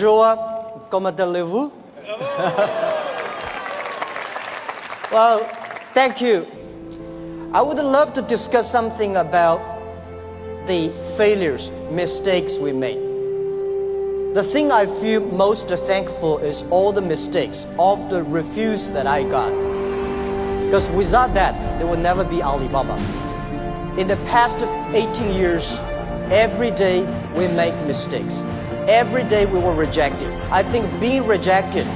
Bonjour, comment allez-vous? Well, thank you. I would love to discuss something about the failures, mistakes we made. The thing I feel most thankful is all the mistakes, all the refuse that I got. Because without that, there would never be Alibaba. In the past 18 years, every day we make mistakes. Every day we were rejected. I think being rejected,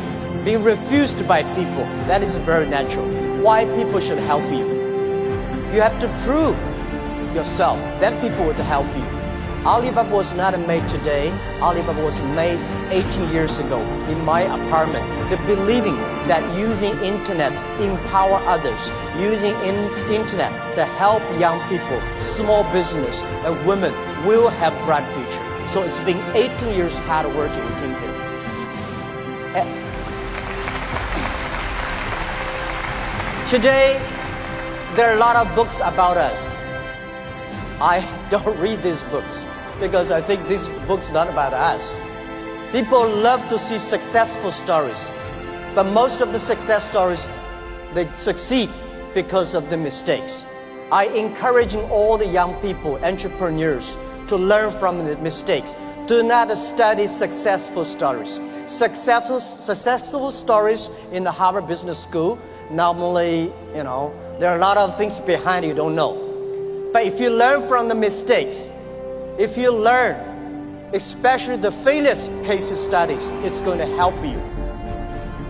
being refused by people, that is very natural. Why people should help you? You have to prove yourself, then people would help you. Alibaba was not made today. Alibaba was made 18 years ago in my apartment. The believing that using internet empower others, using internet to help young people, small business, and women will have bright future. So it's been 18 years hard working we came here. Today, there are a lot of books about us. I don't read these books because I think these books are not about us. People love to see successful stories, but most of the success stories, they succeed because of the mistakes. I encouraging all the young people, entrepreneurs, to learn from the mistakes. Do not study successful stories. Successful stories in the Harvard Business School, normally, there are a lot of things behind you don't know. But if you learn from the mistakes, if you learn, especially the failure case studies, it's going to help you.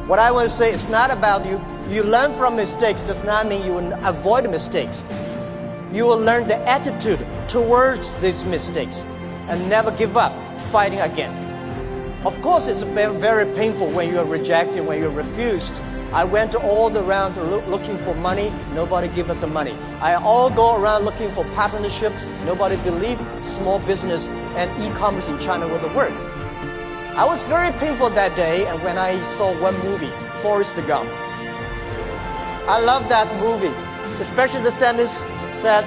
What I want to say is not about you. You learn from mistakes does not mean you will avoid mistakes. You will learn the attitude towards these mistakes and never give up, fighting again. Of course, it's very painful when you are rejected, when you're refused. I went all around looking for money. Nobody give us the money. I all go around looking for partnerships. Nobody believed small business and e-commerce in China would work. I was very painful that day, and when I saw one movie, Forrest Gump. I love that movie, especially the sentence that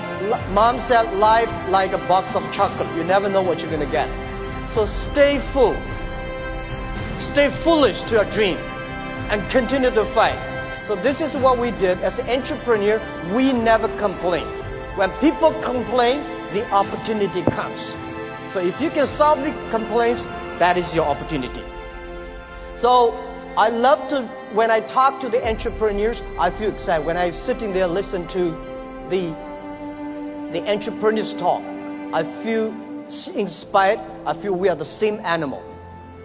Mom said, life like a box of chocolate. You never know what you're going to get. So stay full. Stay foolish to your dream and continue to fight. So this is what we did. As an entrepreneur, we never complain. When people complain, the opportunity comes. So if you can solve the complaints, that is your opportunity. So I love to, when I talk to the entrepreneurs, I feel excited. When I'm sitting there listen to the entrepreneurs talk, I feel inspired. I feel we are the same animal.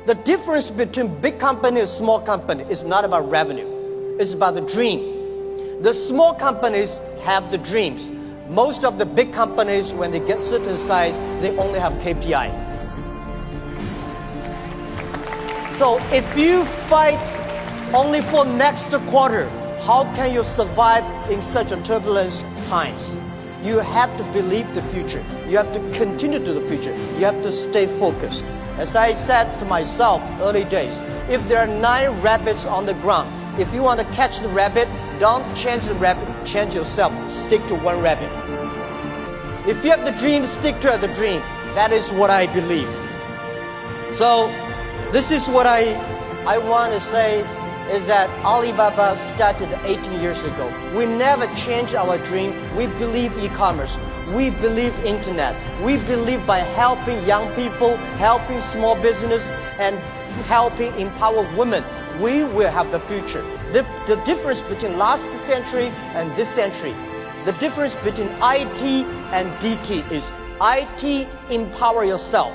The difference between big company and small company is not about revenue. It's about the dream. The small companies have the dreams. Most of the big companies, when they get certain size, they only have KPI. So if you fight only for next quarter, how can you survive in such a turbulence times? You have to believe the future. You have to continue to the future. You have to stay focused. As I said to myself early days, if there are 9 rabbits on the ground, if you want to catch the rabbit, don't change the rabbit, change yourself, stick to one rabbit. If you have the dream, stick to the dream. That is what I believe. So this is what I want to say is that Alibaba started 18 years ago. We never changed our dream. We believe e-commerce. We believe internet. We believe by helping young people, helping small business, and helping empower women, we will have the future. The difference between last century and this century, the difference between IT and DT is IT empower yourself,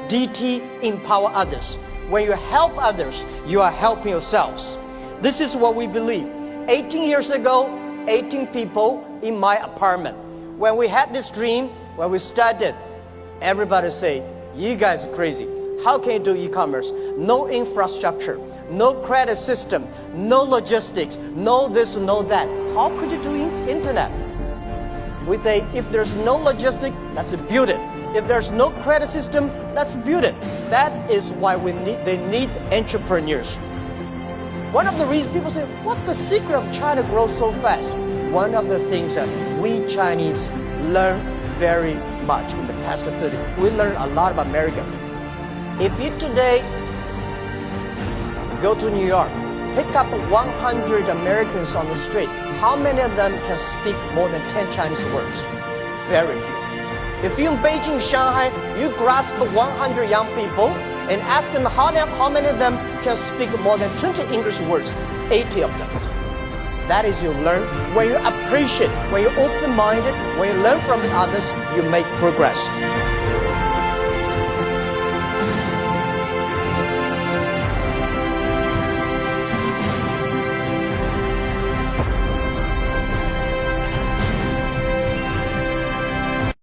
DT empower others. When you help others, you are helping yourselves. This is what we believe. 18 years ago, 18 people in my apartment. When we had this dream, when we started, everybody say, you guys are crazy. How can you do e-commerce? No infrastructure, no credit system, no logistics, no this, no that. How could you do internet? We say, if there's no logistics, let's build it. If there's no credit system, let's build it. That is why they need entrepreneurs. One of the reasons people say, what's the secret of China grow so fast? One of the things that we Chinese learn very much in the past 30 years. We learn a lot about America. If you today Go to New York. Pick up 100 Americans on the street. How many of them can speak more than 10 Chinese words? Very few. If you in Beijing, Shanghai, you grasp 100 young people and ask them how many of them can speak more than 20 English words, 80 of them. That is you learn. When you appreciate, when you're open-minded, when you learn from others, you make progress.